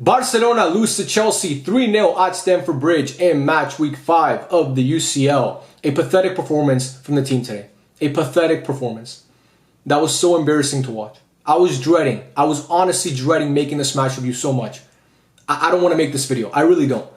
Barcelona lose to Chelsea 3-0 at Stamford Bridge in match week 5 of the UCL. A pathetic performance from the team today. A pathetic performance. That was so embarrassing to watch. I was honestly dreading making this match review so much. I don't want to make this video. I really don't.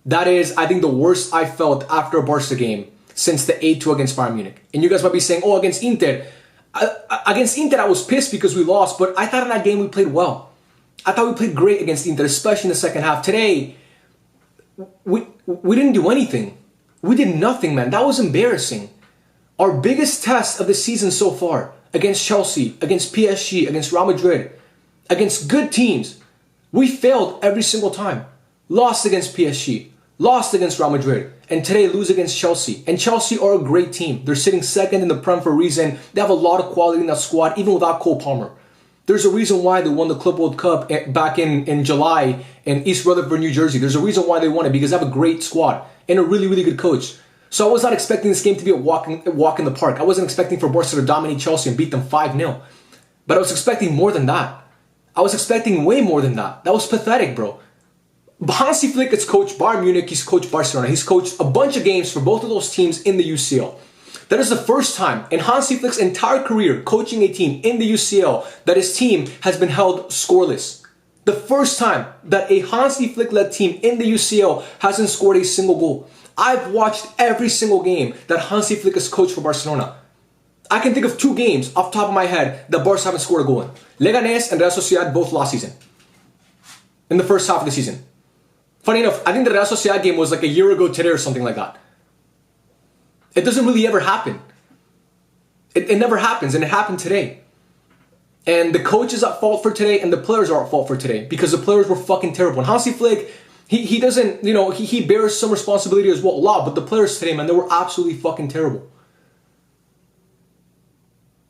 That is, I think, the worst I felt after a Barca game since the 8-2 against Bayern Munich. And you guys might be saying, oh, against Inter. Against Inter, I was pissed because we lost, but I thought in that game we played well. I thought we played great against Inter, especially in the second half. Today, we didn't do anything. We did nothing, man. That was embarrassing. Our biggest test of the season so far, against Chelsea, against PSG, against Real Madrid, against good teams, we failed every single time. Lost against PSG, lost against Real Madrid, and today lose against Chelsea. And Chelsea are a great team. They're sitting second in the Prem for a reason. They have a lot of quality in that squad, even without Cole Palmer. There's a reason why they won the Club World Cup back in July in East Rutherford, New Jersey. There's a reason why they won it, because they have a great squad and a really, really good coach. So I was not expecting this game to be a walk in the park. I wasn't expecting for Barca to dominate Chelsea and beat them 5-0. But I was expecting more than that. I was expecting way more than that. That was pathetic, bro. Hansi Flick has coached Bayern Munich, he's coached Barcelona. He's coached a bunch of games for both of those teams in the UCL. That is the first time in Hansi Flick's entire career coaching a team in the UCL that his team has been held scoreless. The first time that a Hansi Flick-led team in the UCL hasn't scored a single goal. I've watched every single game that Hansi Flick has coached for Barcelona. I can think of 2 games off the top of my head that Barca haven't scored a goal in. Leganés and Real Sociedad both last season. In the first half of the season. Funny enough, I think the Real Sociedad game was like a year ago today or something like that. It doesn't really ever happen. It never happens, and it happened today. And the coach is at fault for today, and the players are at fault for today, because the players were fucking terrible. And Hansi Flick, he doesn't, he bears some responsibility as well, a lot, but the players today, man, they were absolutely fucking terrible.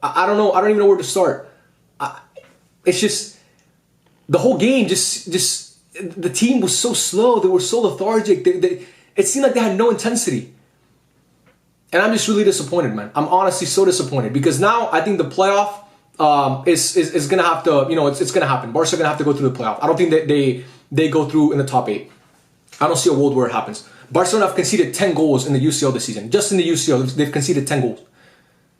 I don't know, I don't even know where to start. It's just, the whole game, the team was so slow, they were so lethargic, it seemed like they had no intensity. And I'm just really disappointed, man. I'm honestly so disappointed, because now I think the playoff is gonna have to, it's gonna happen. Barca are gonna have to go through the playoff. I don't think that they go through in the top 8. I don't see a world where it happens. Barcelona have conceded 10 goals in the UCL this season. Just in the UCL, they've conceded 10 goals.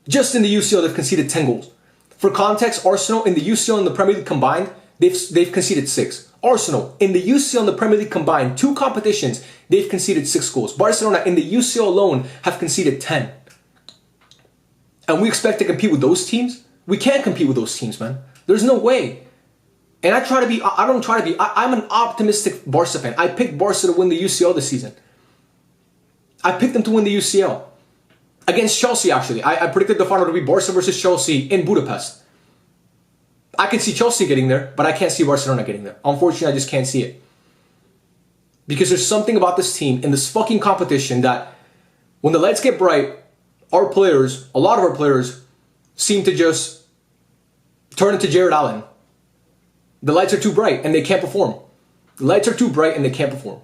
Just in the UCL, they've conceded 10 goals. For context, Arsenal in the UCL and the Premier League combined, they've conceded 6. Arsenal in the UCL and the Premier League combined, 2 competitions, they've conceded 6 goals. Barcelona in the UCL alone have conceded 10. And we expect to compete with those teams? We can't compete with those teams, man. There's no way. And I'm an optimistic Barca fan. I picked Barca to win the UCL this season. I picked them to win the UCL. Against Chelsea, actually. I predicted the final to be Barca versus Chelsea in Budapest. I can see Chelsea getting there, but I can't see Barcelona getting there. Unfortunately, I just can't see it. Because there's something about this team in this fucking competition that when the lights get bright, our players, a lot of our players, seem to just turn into Jared Allen. The lights are too bright and they can't perform. The lights are too bright and they can't perform.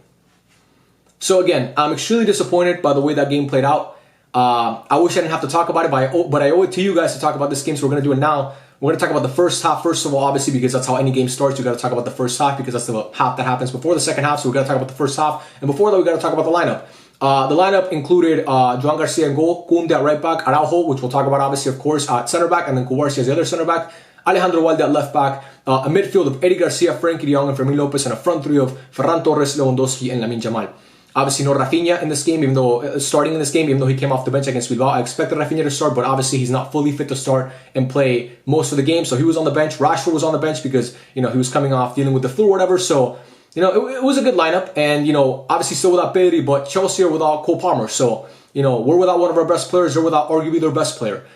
So again, I'm extremely disappointed by the way that game played out. I wish I didn't have to talk about it, but I owe it to you guys to talk about this game, so we're going to do it now. We're going to talk about the first half, first of all, obviously, because that's how any game starts. You got to talk about the first half, because that's the half that happens before the second half, so we got to talk about the first half. And before that, we got to talk about the lineup. The lineup included Joan Garcia in goal, Koundé at right back, Araujo, which we'll talk about, obviously, of course, at center back, and then Cubarsí as the other center back, Alejandro Valde at left back, a midfield of Eddie Garcia, Frenkie de Jong, and Fermín López, and a front 3 of Ferran Torres, Lewandowski, and Lamine Yamal. Obviously, no Rafinha in this game, even though he came off the bench against Bilbao. I expected Rafinha to start, but obviously he's not fully fit to start and play most of the game. So he was on the bench. Rashford was on the bench because, he was coming off dealing with the flu or whatever. So, it was a good lineup. And, obviously still without Pedri, but Chelsea are without Cole Palmer. So, we're without one of our best players. They're without arguably their best player.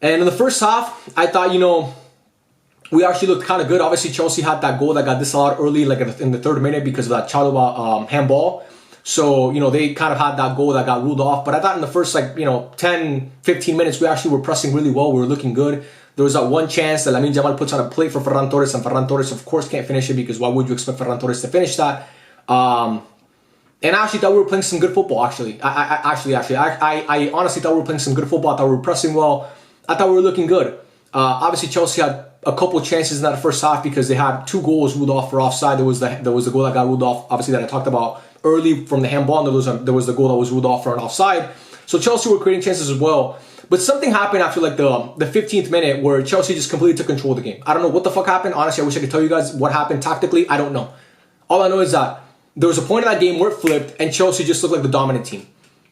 And in the first half, I thought, we actually looked kind of good. Obviously, Chelsea had that goal that got disallowed early, like in the 3rd minute, because of that Chalobah handball. So, they kind of had that goal that got ruled off. But I thought in the first, 10, 15 minutes, we actually were pressing really well. We were looking good. There was that one chance that Lamine Yamal puts on a plate for Ferran Torres, and Ferran Torres, of course, can't finish it, because why would you expect Ferran Torres to finish that? And I actually thought we were playing some good football, actually. I honestly thought we were playing some good football. I thought we were pressing well. I thought we were looking good. Obviously, Chelsea had a couple chances in that first half because they had 2 goals ruled off for offside. There was the goal that got ruled off, obviously, that I talked about early from the handball, and there was the goal that was ruled off for an offside. So Chelsea were creating chances as well. But something happened after like the 15th minute where Chelsea just completely took control of the game. I don't know what the fuck happened. Honestly, I wish I could tell you guys what happened tactically. I don't know. All I know is that there was a point in that game where it flipped and Chelsea just looked like the dominant team.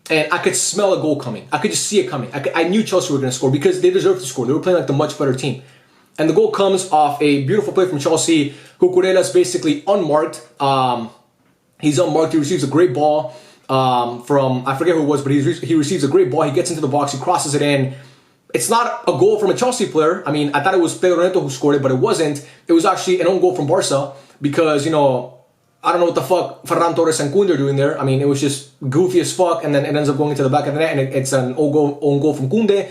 And I could smell a goal coming. I could just see it coming. I knew Chelsea were going to score because they deserved to score. They were playing like the much better team. And the goal comes off a beautiful play from Chelsea. Cucurella's basically unmarked. He's unmarked. He receives a great ball from, I forget who it was, but he receives a great ball. He gets into the box. He crosses it in. It's not a goal from a Chelsea player. I mean, I thought it was Pedro Neto who scored it, but it wasn't. It was actually an own goal from Barca because, you know, I don't know what the fuck Ferran Torres and Koundé are doing there. I mean, it was just goofy as fuck, and then it ends up going into the back of the net, and it's an own goal from Koundé.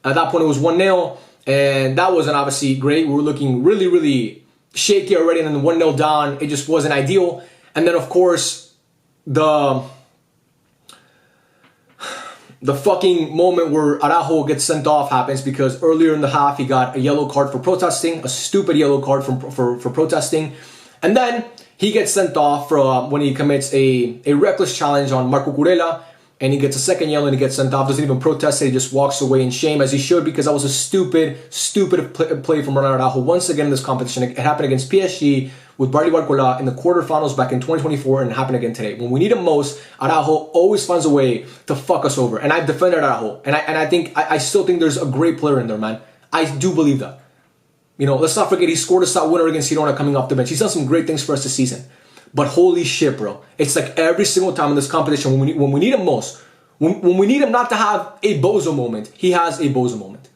At that point, it was 1-0, and that wasn't obviously great. We were looking really, really shaky already, and then 1-0 down, it just wasn't ideal. And then, of course, the fucking moment where Araujo gets sent off happens because earlier in the half, he got a yellow card for protesting, a stupid yellow card for protesting, and then he gets sent off for when he commits a reckless challenge on Marco Cucurella, and he gets a second yellow and he gets sent off. Doesn't even protest it. He just walks away in shame, as he should, because that was a stupid play from Ronald Araujo. Once again in this competition, it happened against PSG with Bardi Barcola in the quarterfinals back in 2024, and it happened again today. When we need him most, Araujo always finds a way to fuck us over. And I've defended Araujo, and I still think there's a great player in there, man. I do believe that. You know, let's not forget he scored a start winner against Girona coming off the bench. He's done some great things for us this season. But holy shit, bro. It's like every single time in this competition, when we need him most, when we need him not to have a bozo moment, he has a bozo moment.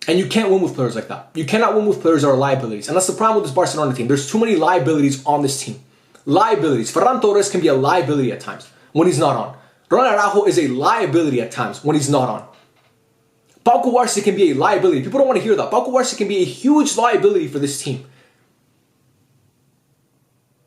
And you can't win with players like that. You cannot win with players that are liabilities. And that's the problem with this Barcelona team. There's too many liabilities on this team. Liabilities. Ferran Torres can be a liability at times when he's not on. Ronald Araujo is a liability at times when he's not on. Pau Cubarsí can be a liability. People don't want to hear that. Pau Cubarsí can be a huge liability for this team.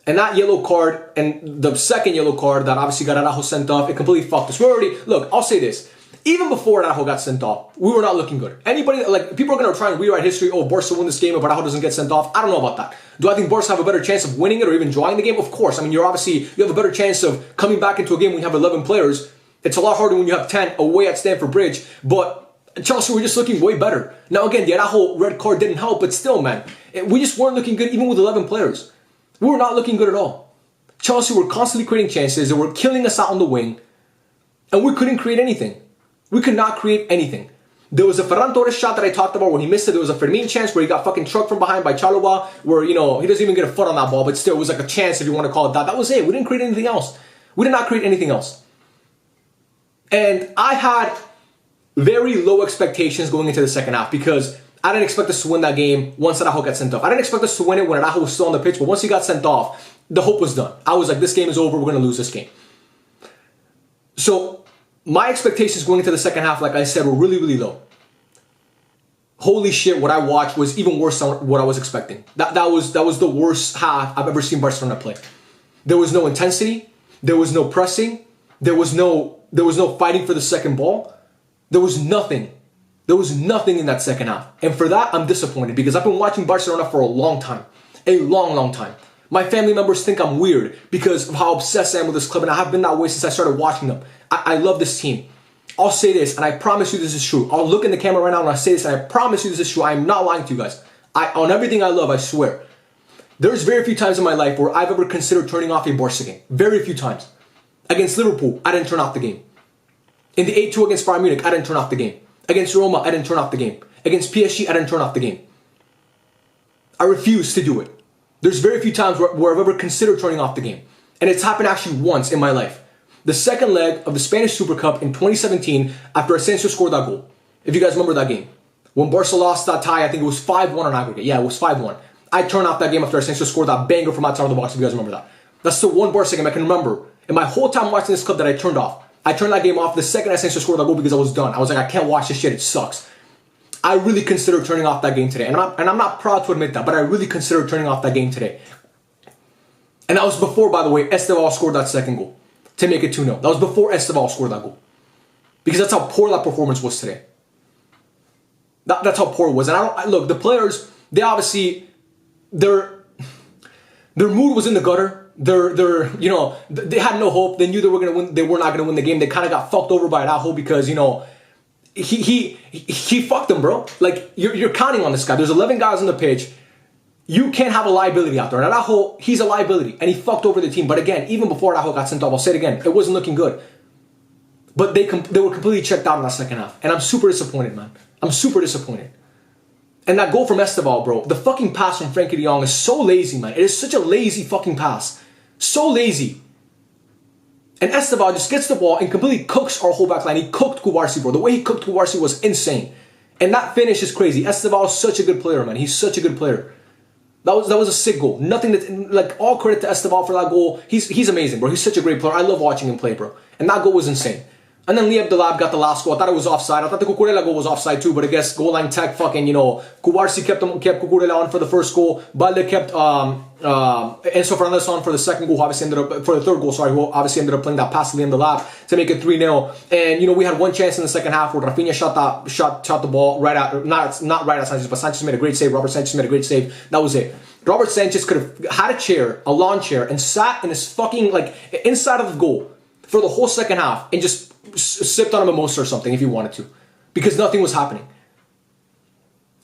And that yellow card, and the second yellow card that obviously got Araujo sent off, it completely fucked us. Look, I'll say this. Even before Araujo got sent off, we were not looking good. Anybody, like, people are going to try and rewrite history. Oh, Barca won this game if Araujo doesn't get sent off. I don't know about that. Do I think Barca have a better chance of winning it or even drawing the game? Of course. I mean, you have a better chance of coming back into a game when you have 11 players. It's a lot harder when you have 10 away at Stamford Bridge. But Chelsea were just looking way better. Now, again, the Araujo red card didn't help, but still, man, we just weren't looking good even with 11 players. We were not looking good at all. Chelsea were constantly creating chances. They were killing us out on the wing, and we couldn't create anything. We could not create anything. There was a Ferran Torres shot that I talked about where he missed it. There was a Fermin chance where he got fucking trucked from behind by Chalobah, where, you know, he doesn't even get a foot on that ball, but still, it was like a chance if you want to call it that. That was it. We didn't create anything else. We did not create anything else. And I had very low expectations going into the second half because I didn't expect us to win that game once Araujo got sent off. I didn't expect us to win it when Araujo was still on the pitch, but once he got sent off, the hope was done. I was like, this game is over. We're going to lose this game. So my expectations going into the second half, like I said, were really, really low. Holy shit, what I watched was even worse than what I was expecting. That was the worst half I've ever seen Barcelona play. There was no intensity. There was no pressing. There was no fighting for the second ball. There was nothing. There was nothing in that second half. And for that, I'm disappointed because I've been watching Barcelona for a long time. A long, long time. My family members think I'm weird because of how obsessed I am with this club, and I have been that way since I started watching them. I love this team. I'll say this, and I promise you this is true. I'll look in the camera right now and I say this, and I promise you this is true. I'm not lying to you guys. On everything I love, I swear. There's very few times in my life where I've ever considered turning off a Barca game. Very few times. Against Liverpool, I didn't turn off the game. In the 8-2 against Bayern Munich, I didn't turn off the game. Against Roma, I didn't turn off the game. Against PSG, I didn't turn off the game. I refuse to do it. There's very few times where I've ever considered turning off the game. And it's happened actually once in my life. The second leg of the Spanish Super Cup in 2017 after Asensio scored that goal. If you guys remember that game. When Barca lost that tie, I think it was 5-1 on aggregate. Yeah, it was 5-1. I turned off that game after Asensio scored that banger from outside of the box, if you guys remember that. That's the one Barca game I can remember in my whole time watching this club that I turned off. I turned that game off the second Asensio scored that goal because I was done. I was like, I can't watch this shit, it sucks. I really considered turning off that game today. And I'm not proud to admit that, but I really considered turning off that game today. And that was before, by the way, Esteval scored that second goal to make it 2-0. That was before Esteval scored that goal. Because that's how poor that performance was today. That's how poor it was. And look, the players, they obviously, their mood was in the gutter. They had no hope. They knew they were gonna win. They were not gonna win the game. They kind of got fucked over by Araujo because he fucked them, bro. Like you're counting on this guy. There's 11 guys on the pitch. You can't have a liability out there. And Araujo, he's a liability, and he fucked over the team. But again, even before Araujo got sent off, I'll say it again, it wasn't looking good. But they were completely checked out in that second half, and I'm super disappointed, man. I'm super disappointed. And that goal from Esteval, bro, the fucking pass from Frankie de Jong is so lazy, man. It is such a lazy fucking pass. So lazy. And Esteval just gets the ball and completely cooks our whole back line. He cooked Cubarsí, bro. The way he cooked Cubarsí was insane. And that finish is crazy. Esteval is such a good player, man. He's such a good player. That was a sick goal. Nothing that, like, all credit to Esteval for that goal. He's amazing, bro. He's such a great player. I love watching him play, bro. And that goal was insane. And then Lee Abdelab got the last goal. I thought it was offside. I thought the Cucurella goal was offside too, but I guess goal line tech fucking, Cubarsí kept Cucurella on for the first goal. Balde kept Enzo Fernandez on for the second goal, for the third goal, who obviously ended up playing that pass to Lee Abdelab to make it 3-0. And, we had one chance in the second half where Rafinha shot the ball right at, not right at Sanchez, but Sanchez made a great save. Robert Sanchez made a great save. That was it. Robert Sanchez could have had a chair, a lawn chair, and sat in his fucking, inside of the goal for the whole second half and just sipped on a mimosa or something if he wanted to, because nothing was happening.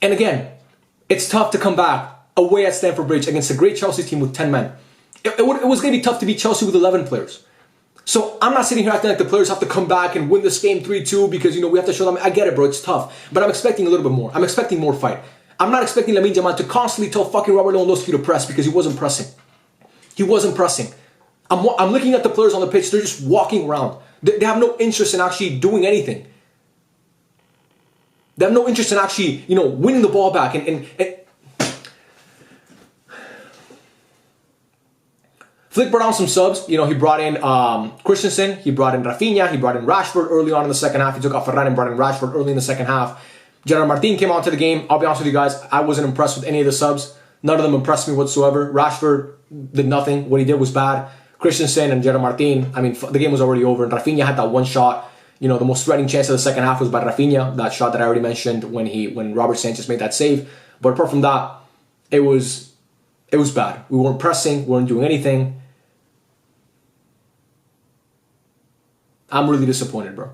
And again, it's tough to come back away at Stamford Bridge against a great Chelsea team with 10 men. It was going to be tough to beat Chelsea with 11 players. So I'm not sitting here acting like the players have to come back and win this game 3-2 because, we have to show them. I get it, bro. It's tough. But I'm expecting a little bit more. I'm expecting more fight. I'm not expecting Lamine Yamal to constantly tell fucking Robert Lewandowski to press because he wasn't pressing. He wasn't pressing. I'm looking at the players on the pitch. They're just walking around. They have no interest in actually doing anything. They have no interest in actually, winning the ball back. And Flick brought on some subs. He brought in Christensen. He brought in Rafinha. He brought in Rashford early on in the second half. He took out Ferran and brought in Rashford early in the second half. Gerard Martin came onto the game. I'll be honest with you guys. I wasn't impressed with any of the subs. None of them impressed me whatsoever. Rashford did nothing. What he did was bad. Christensen and Gerard Martin, the game was already over. And Rafinha had that one shot. The most threatening chance of the second half was by Rafinha. That shot that I already mentioned when Robert Sanchez made that save. But apart from that, it was bad. We weren't pressing. We weren't doing anything. I'm really disappointed, bro.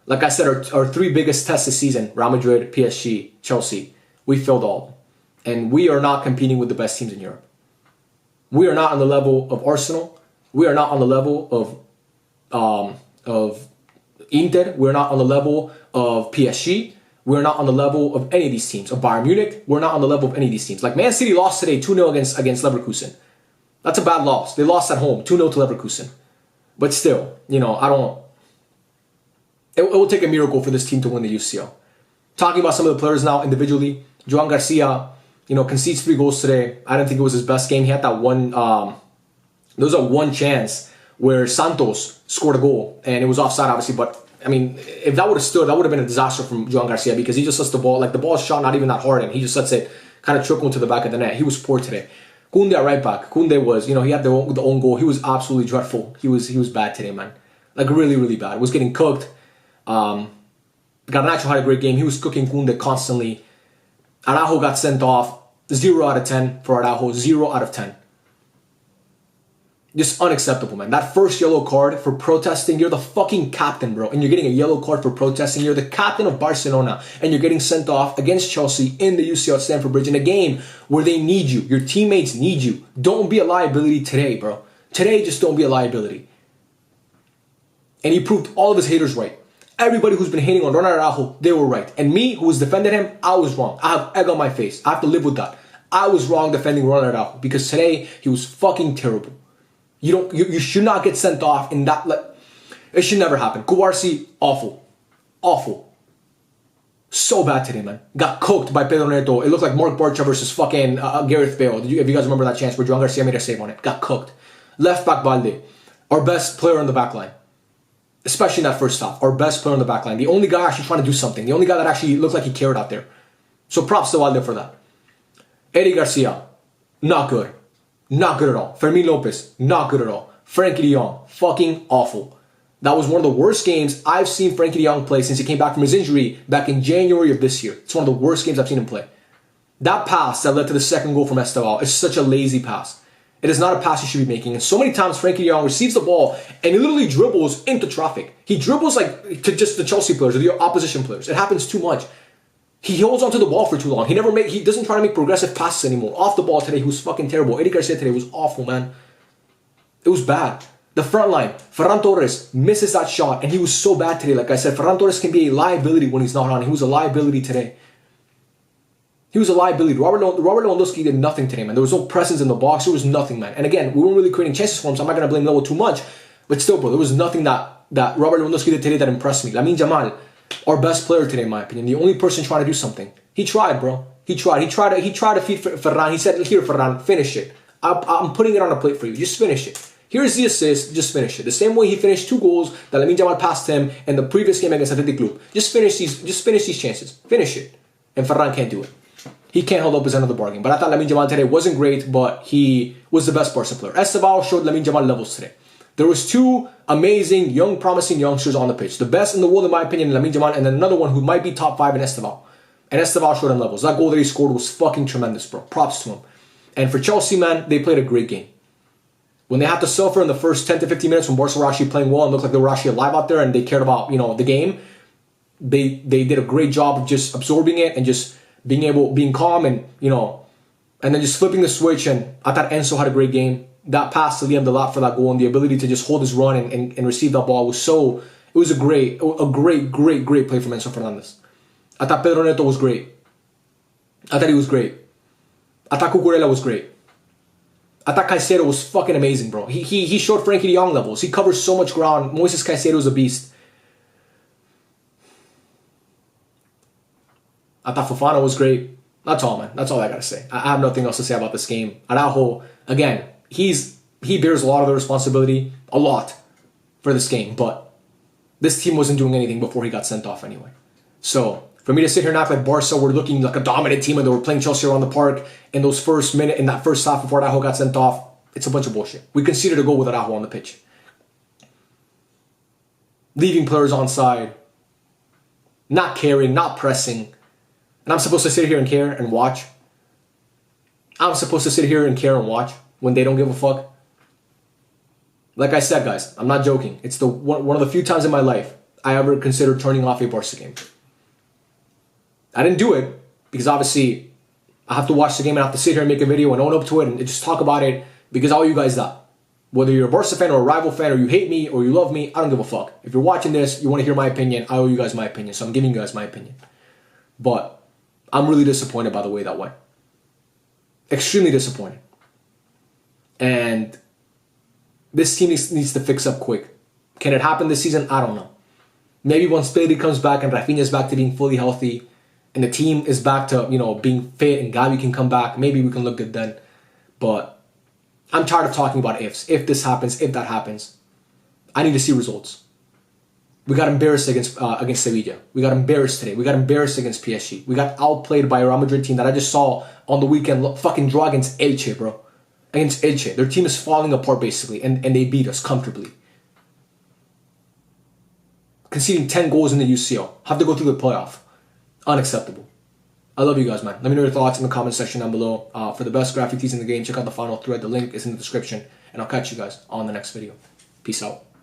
Like I said, our three biggest tests this season, Real Madrid, PSG, Chelsea, we failed all. And we are not competing with the best teams in Europe. We are not on the level of Arsenal. We are not on the level of Inter. We're not on the level of PSG. We're not on the level of any of these teams. Of Bayern Munich, we're not on the level of any of these teams. Like Man City lost today 2-0 against Leverkusen. That's a bad loss. They lost at home 2-0 to Leverkusen. But still, I don't... It will take a miracle for this team to win the UCL. Talking about some of the players now individually, Joan Garcia, concedes 3 goals today. I didn't think it was his best game. He had that one... there was a one chance where Santos scored a goal, and it was offside, obviously, but if that would have stood, that would have been a disaster from Joan Garcia because he just lets the ball, the ball is shot not even that hard, and he just lets it kind of trickle into the back of the net. He was poor today. Koundé at right back. Koundé was, he had the own goal. He was absolutely dreadful. He was bad today, man. Really, really bad. Was getting cooked. Garnacho had a great game. He was cooking Koundé constantly. Araujo got sent off. 0 out of 10 for Araujo. 0 out of 10. Just unacceptable, man. That first yellow card for protesting, you're the fucking captain, bro. And you're getting a yellow card for protesting. You're the captain of Barcelona. And you're getting sent off against Chelsea in the UCL at Stamford Bridge in a game where they need you. Your teammates need you. Don't be a liability today, bro. Today, just don't be a liability. And he proved all of his haters right. Everybody who's been hating on Ronald Araujo, they were right. And me, who has defended him, I was wrong. I have egg on my face. I have to live with that. I was wrong defending Ronald Araujo because today, he was fucking terrible. You should not get sent off in that. It should never happen. Cubarsí, awful. Awful. So bad today, man. Got cooked by Pedro Neto. It looked like Mark Bartra versus fucking Gareth Bale. If you guys remember that chance where Joan Garcia made a save on it. Got cooked. Left back Balde. Our best player in the back line. Especially in that first half. Our best player in the back line. The only guy actually trying to do something. The only guy that actually looked like he cared out there. So props to Balde for that. Eddie Garcia. Not good. Not good at all. Fermin Lopez, not good at all. Frankie de Jong, fucking awful. That was one of the worst games I've seen Frankie de Jong play since he came back from his injury back in January of this year. It's one of the worst games I've seen him play. That pass that led to the second goal from Estevao is such a lazy pass. It is not a pass you should be making. And so many times Frankie de Jong receives the ball and he literally dribbles into traffic. He dribbles like to just the Chelsea players or the opposition players. It happens too much. He holds onto the ball for too long. He doesn't try to make progressive passes anymore. Off the ball today, he was fucking terrible. Eddie Garcia today was awful, man. It was bad. The front line, Ferran Torres misses that shot and he was so bad today. Like I said, Ferran Torres can be a liability when he's not on. He was a liability today. He was a liability. Robert Lewandowski did nothing today, man. There was no presence in the box. There was nothing, man. And again, we weren't really creating chances for him, so I'm not going to blame Lewandowski too much. But still, bro, there was nothing that Robert Lewandowski did today that impressed me. Lamine Yamal, our best player today, in my opinion. The only person trying to do something. He tried, bro. He tried to feed Ferran. He said, here, Ferran, finish it. I'm putting it on a plate for you. Just finish it. Here's the assist. Just finish it. The same way he finished 2 goals that Lamine Yamal passed him in the previous game against Athletic Club. Just finish these chances. Finish it. And Ferran can't do it. He can't hold up his end of the bargain. But I thought Lamine Yamal today wasn't great, but he was the best Barca player. Estevao showed Lamine Yamal levels today. There was 2 amazing, young, promising youngsters on the pitch. The best in the world, in my opinion, Lamine Yamal, and then another one who might be top 5 in Estevao. And Estevao showed him levels. That goal that he scored was fucking tremendous, bro. Props to him. And for Chelsea, man, they played a great game. When they had to suffer in the first 10 to 15 minutes when Barca were actually playing well and looked like they were actually alive out there and they cared about, the game, they did a great job of just absorbing it and just being calm and, and then just flipping the switch. And I thought Enzo had a great game. That pass to Liam Delap for that goal and the ability to just hold his run and receive that ball was a great play from Enzo Fernandez. I thought Pedro Neto was great. I thought he was great. I thought Cucurella was great. I thought Caicedo was fucking amazing, bro. He showed Frankie de Jong levels. He covers so much ground. Moises Caicedo is a beast. I thought Fofana was great. That's all, man. That's all I gotta say. I have nothing else to say about this game. Araujo, again, he bears a lot of the responsibility, a lot, for this game. But this team wasn't doing anything before he got sent off anyway. So for me to sit here and act like Barca were looking like a dominant team and they were playing Chelsea around the park in that first half before Araujo got sent off, it's a bunch of bullshit. We conceded a goal with Araujo on the pitch. Leaving players on side. Not caring, not pressing. And I'm supposed to sit here and care and watch. I'm supposed to sit here and care and watch when they don't give a fuck. Like I said, guys, I'm not joking. It's one of the few times in my life I ever considered turning off a Barca game. I didn't do it because obviously I have to watch the game and I have to sit here and make a video and own up to it and just talk about it because all you guys that. Whether you're a Barca fan or a rival fan or you hate me or you love me, I don't give a fuck. If you're watching this, you want to hear my opinion, I owe you guys my opinion. So I'm giving you guys my opinion. But I'm really disappointed by the way that went. Extremely disappointed. And this team needs to fix up quick. Can it happen this season? I don't know. Maybe once Pedri comes back and Rafinha is back to being fully healthy and the team is back to, being fit and Gavi can come back, maybe we can look good then. But I'm tired of talking about ifs. If this happens, if that happens. I need to see results. We got embarrassed against Sevilla. We got embarrassed today. We got embarrassed against PSG. We got outplayed by a Real Madrid team that I just saw on the weekend fucking draw against Elche, bro. Against Elche. Their team is falling apart, basically, and they beat us comfortably. Conceding 10 goals in the UCL. Have to go through the playoff. Unacceptable. I love you guys, man. Let me know your thoughts in the comment section down below. For the best graphic tees in the game, check out the final thread. The link is in the description. And I'll catch you guys on the next video. Peace out.